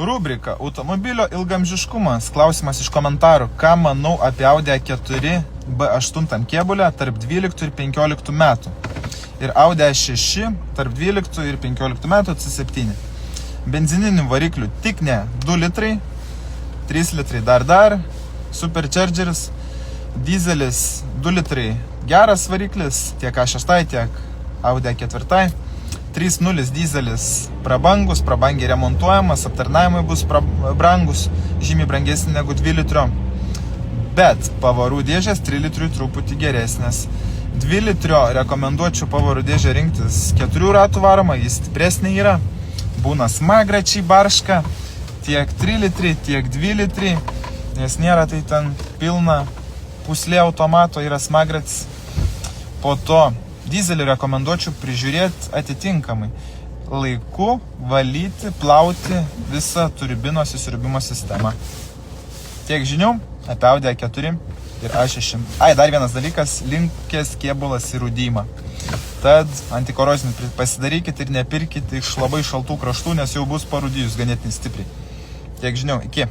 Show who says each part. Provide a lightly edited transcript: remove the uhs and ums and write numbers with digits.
Speaker 1: Rubrika automobilio ilgamžiškumas. Klausimas iš komentarų. Ką manau apie Audi A4 B8 kėbulę tarp 12 ir 15 metų? Ir Audi A6 tarp 12 ir 15 metų C7. Benzininių variklių tik ne 2 litrai, 3 litrai dar, Superchargeris, dizelis 2 litrai geras variklis, tiek A6, tiek Audi A4. 3.0 dizelis prabangiai remontuojamas, aptarnavimai bus brangus, žymiai brangesnė negu 2 litrio. Bet pavarų dėžės 3 litrių truputį geresnės. 2 litrio rekomenduočiau pavarų dėžę rinktis 4 ratų varomą, jis stipresnė yra. Būna smagračiai barška, tiek 3 litrai, tiek 2 litrai, nes nėra tai ten pilna puslė automato, yra smagratis. Po to dizelį rekomenduočiau prižiūrėti atitinkamai. Laiku valyti, plauti visą turbinos įsiurbimo sistemą. Tiek žinių apie Audi A4 ir A6. Dar vienas dalykas, linkęs kėbulas į rūdymą. Tad antikorozinį pasidarykit ir nepirkit iš labai šaltų kraštų, nes jau bus parūdijus ganėtinai stipriai. Tiek žinių, iki.